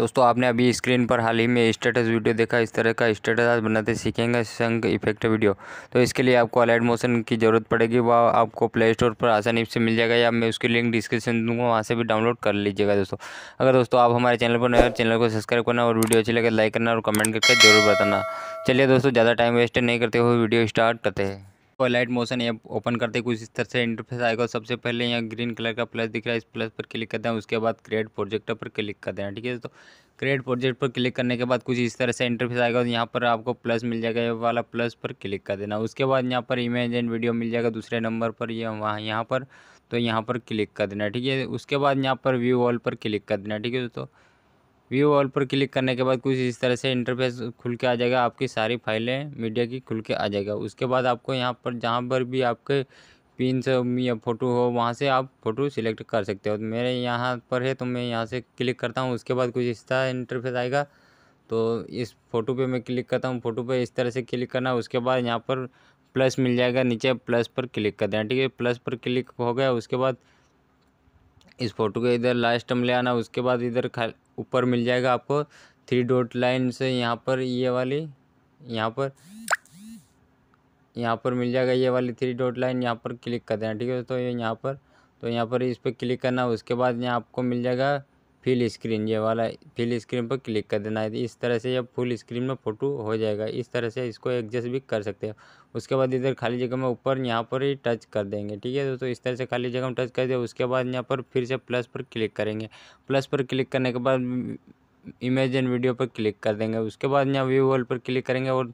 दोस्तों आपने अभी स्क्रीन पर हाल ही में स्टेटस वीडियो देखा। इस तरह का स्टेटस आज बनाते सीखेंगे संग इफेक्ट वीडियो। तो इसके लिए आपको अलाइट मोशन की ज़रूरत पड़ेगी। वह आपको प्ले स्टोर पर आसानी से मिल जाएगा या मैं उसकी लिंक डिस्क्रिप्शन दूंगा, वहाँ से भी डाउनलोड कर लीजिएगा। दोस्तों आप हमारे चैनल पर नए, चैनल को सब्सक्राइब करना और वीडियो अच्छी लगे लाइक करना और कमेंट करके जरूर बताना। चलिए दोस्तों ज़्यादा टाइम वेस्ट नहीं करते हुए वीडियो स्टार्ट करते हैं। तो लाइट मोशन ऐप ओपन करते कुछ इस तरह से इंटरफेस आएगा। सबसे पहले यहाँ ग्रीन कलर का प्लस दिख रहा है, इस प्लस पर क्लिक करते हैं। उसके बाद क्रिएट प्रोजेक्ट पर क्लिक करते हैं। ठीक है, तो क्रिएट प्रोजेक्ट पर क्लिक करने के बाद कुछ इस तरह से इंटरफेस आएगा। यहाँ पर आपको प्लस मिल जाएगा, ये वाला प्लस पर क्लिक कर देना। उसके बाद यहाँ पर इमेज एंड वीडियो मिल जाएगा दूसरे नंबर पर, ये वहाँ यहाँ पर, तो यहाँ पर क्लिक कर देना। ठीक है, उसके बाद यहाँ पर व्यू ऑल पर क्लिक कर देना। ठीक है दोस्तों, व्यू ऑल पर क्लिक करने के बाद कुछ इस तरह से इंटरफेस खुल के आ जाएगा। आपकी सारी फाइलें मीडिया की खुल के आ जाएगा। उसके बाद आपको यहाँ पर जहाँ पर भी आपके पिन से या फ़ोटो हो, वहाँ से आप फ़ोटो सिलेक्ट कर सकते हो। तो मेरे यहाँ पर है तो मैं यहाँ से क्लिक करता हूँ। उसके बाद कुछ इस तरह इंटरफेस आएगा। तो इस फ़ोटो पे मैं क्लिक करता हूँ। फ़ोटो पे इस तरह से क्लिक करना। उसके बाद यहाँ पर प्लस मिल जाएगा, नीचे प्लस पर क्लिक कर देना। ठीक है, प्लस पर क्लिक हो गया। उसके बाद इस फ़ोटो के इधर लास्ट में ले आना। उसके बाद इधर ऊपर मिल जाएगा आपको 3 डॉट लाइन से, यहाँ पर ये वाली, यहाँ पर मिल जाएगा ये वाली 3 डॉट लाइन, यहाँ पर क्लिक कर देना। ठीक है, तो ये यहाँ पर इस पर क्लिक करना। उसके बाद यहाँ आपको मिल जाएगा फिल स्क्रीन, ये वाला फिल स्क्रीन पर क्लिक कर देना है। इस तरह से ये फुल स्क्रीन में फ़ोटो हो जाएगा। इस तरह से इसको एडजस्ट भी कर सकते हो। उसके बाद इधर खाली जगह में ऊपर यहाँ पर ही टच कर देंगे। ठीक है दोस्तों, इस तरह से खाली जगह में टच कर दिया। उसके बाद यहाँ पर फिर से प्लस पर क्लिक करेंगे। प्लस पर क्लिक करने के बाद इमेज एंड वीडियो पर क्लिक कर देंगे। उसके बाद यहाँ व्यू ऑल पर क्लिक करेंगे और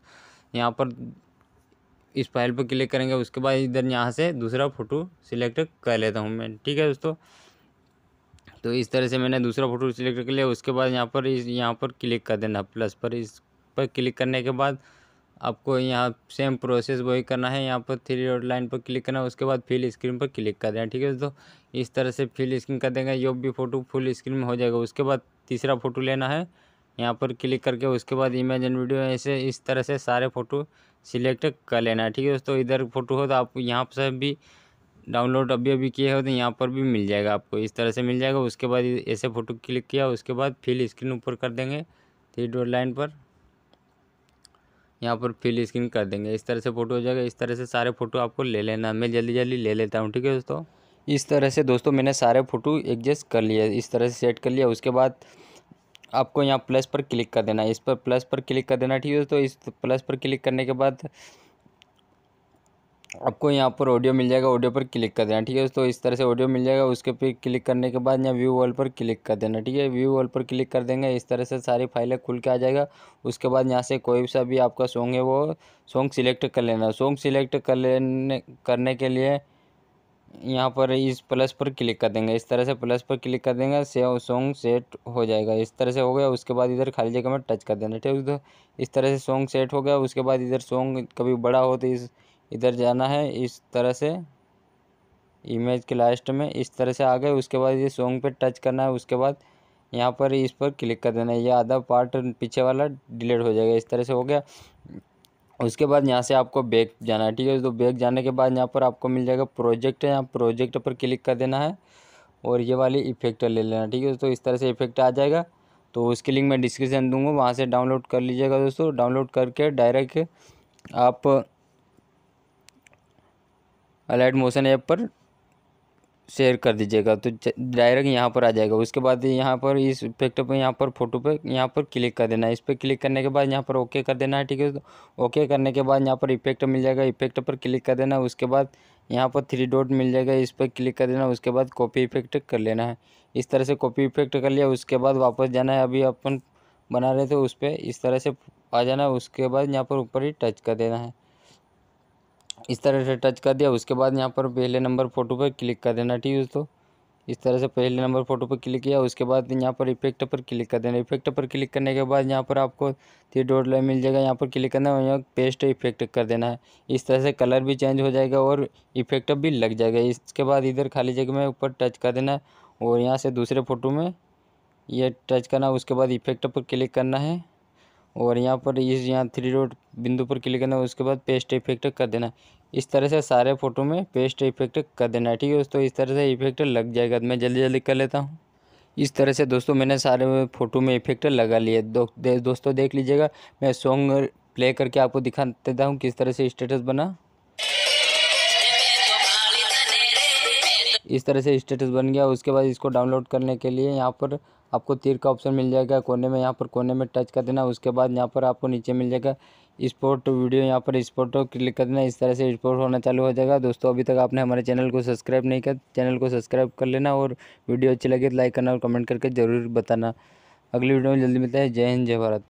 यहाँ पर इस फाइल पर क्लिक करेंगे। उसके बाद इधर यहाँ से दूसरा फ़ोटो सिलेक्ट कर लेता हूँ मैं। ठीक है दोस्तों, तो इस तरह से मैंने दूसरा फ़ोटो सिलेक्ट कर लिया। उसके बाद यहाँ पर क्लिक कर देना प्लस पर। इस पर क्लिक करने के बाद आपको यहाँ सेम प्रोसेस वही करना है। यहाँ पर 3 डॉट लाइन पर क्लिक करना है। उसके बाद फिल स्क्रीन पर क्लिक कर देना। ठीक है दोस्तों, इस तरह से फिल स्क्रीन कर देंगे, जो भी फ़ोटो फुल स्क्रीन में हो जाएगा। उसके बाद तीसरा फ़ोटो लेना है, यहाँ पर क्लिक करके। उसके बाद इमेज एंड वीडियो, ऐसे इस तरह से सारे फ़ोटो सिलेक्ट कर लेना है। ठीक है दोस्तों, इधर फ़ोटो हो तो आप यहाँ से भी डाउनलोड अभी किए हो तो यहाँ पर भी मिल जाएगा आपको, इस तरह से मिल जाएगा। उसके बाद ऐसे फ़ोटो क्लिक किया। उसके बाद फिल स्क्रीन ऊपर कर देंगे 3 डॉट लाइन पर, यहाँ पर फिल स्क्रीन कर देंगे। इस तरह से फ़ोटो हो जाएगा। इस तरह से सारे फ़ोटो आपको ले लेना। मैं जल्दी ले लेता हूँ। ठीक है दोस्तों, इस तरह से दोस्तों मैंने सारे फ़ोटो एडजस्ट कर लिया, इस तरह से सेट कर लिया। उसके बाद आपको यहाँ प्लस पर क्लिक कर देना, इस पर प्लस पर क्लिक कर देना। ठीक है दोस्तों, इस प्लस पर क्लिक करने के बाद आपको यहाँ पर ऑडियो मिल जाएगा, ऑडियो पर क्लिक कर देना। ठीक है दोस्तों, इस तरह से ऑडियो मिल जाएगा। उसके पे क्लिक करने के बाद यहाँ व्यू ऑल पर क्लिक कर देना। ठीक है, व्यू ऑल पर क्लिक कर देंगे। इस तरह से सारी फाइलें खुल के आ जाएगा। उसके बाद यहाँ से कोई सा भी आपका सॉन्ग है वो सॉन्ग सिलेक्ट कर लेना। सॉन्ग सिलेक्ट करने के लिए यहाँ पर इस प्लस पर क्लिक कर देंगे। इस तरह से प्लस पर क्लिक कर देंगे, सेव सॉन्ग सेट हो जाएगा। इस तरह से हो गया। उसके बाद इधर खाली जगह में टच कर देना। ठीक है, तो इस तरह से सॉन्ग सेट हो गया। उसके बाद इधर सॉन्ग कभी बड़ा हो तो इधर जाना है, इस तरह से इमेज के लास्ट में इस तरह से आ गए। उसके बाद ये सॉन्ग पे टच करना है। उसके बाद यहाँ पर इस पर क्लिक कर देना है, ये आधा पार्ट पीछे वाला डिलीट हो जाएगा। इस तरह से हो गया। उसके बाद यहाँ से आपको बैक जाना है। ठीक है, तो बैक जाने के बाद यहाँ पर आपको मिल जाएगा प्रोजेक्ट है, यहाँ प्रोजेक्ट पर क्लिक कर देना है और ये वाली इफेक्ट ले लेना। ठीक है, तो इस तरह से इफेक्ट आ जाएगा। तो उसकी लिंक मैं डिस्क्रिप्शन दूंगा, वहाँ से डाउनलोड कर लीजिएगा दोस्तों। डाउनलोड करके डायरेक्ट आप अलाइट मोशन ऐप पर शेयर कर दीजिएगा, तो डायरेक्ट यहाँ पर आ जाएगा। उसके बाद यहाँ पर इस इफेक्ट पर, यहाँ पर फोटो पे यहाँ पर क्लिक कर देना है। इस पर क्लिक करने के बाद यहाँ पर ओके कर देना है। ठीक है, तो ओके करने के बाद यहाँ पर इफेक्ट मिल जाएगा, इफेक्ट पर क्लिक कर देना है। उसके बाद यहाँ पर 3 डॉट मिल जाएगा, इस पर क्लिक कर देना। उसके बाद कॉपी इफेक्ट कर लेना है। इस तरह से कॉपी इफेक्ट कर लिया। उसके बाद वापस जाना है, अभी अपन बना रहे थे उस पर, इस तरह से आ जाना है। उसके बाद यहाँ पर ऊपर ही टच कर देना है, इस तरह से टच कर दिया। उसके बाद यहाँ पर पहले नंबर फ़ोटो पर क्लिक कर देना। ठीक है दोस्तों, इस तरह से पहले नंबर फ़ोटो पर क्लिक किया। उसके बाद यहाँ पर इफेक्ट पर क्लिक कर देना। इफेक्ट पर क्लिक करने के बाद यहाँ पर आपको 3 डॉट लाइन मिल जाएगा, यहाँ पर क्लिक करना है और यहाँ पेस्ट इफेक्ट कर देना है। इस तरह से कलर भी चेंज हो जाएगा और इफेक्ट भी लग जाएगा। इसके बाद इधर खाली जगह में ऊपर टच कर देना है और यहाँ से दूसरे फ़ोटो में ये टच करना। उसके बाद इफेक्ट पर क्लिक करना है और यहाँ पर यहाँ 3 डॉट बिंदु पर क्लिक करना है। उसके बाद पेस्ट इफेक्ट कर देना। इस तरह से सारे फ़ोटो में पेस्ट इफेक्ट कर देना है। ठीक है दोस्तों, इस तरह से इफेक्ट लग जाएगा। मैं जल्दी कर लेता हूँ। इस तरह से दोस्तों मैंने सारे फ़ोटो में इफेक्ट लगा लिए। दोस्तों देख लीजिएगा, मैं सॉन्ग प्ले करके आपको दिखा देता हूँ किस तरह से स्टेटस बना। इस तरह से स्टेटस बन गया। उसके बाद इसको डाउनलोड करने के लिए यहाँ पर आपको तीर का ऑप्शन मिल जाएगा कोने में, यहाँ पर कोने में टच कर देना। उसके बाद यहाँ पर आपको नीचे मिल जाएगा एक्सपोर्ट वीडियो, यहाँ पर एक्सपोर्ट क्लिक कर देना। इस तरह से एक्सपोर्ट होना चालू हो जाएगा। दोस्तों अभी तक आपने हमारे चैनल को सब्सक्राइब नहीं किया, चैनल को सब्सक्राइब कर लेना और वीडियो अच्छी लगे तो लाइक करना और कमेंट करके ज़रूर बताना। अगली वीडियो में जल्दी मिलते हैं। जय हिंद, जय भारत।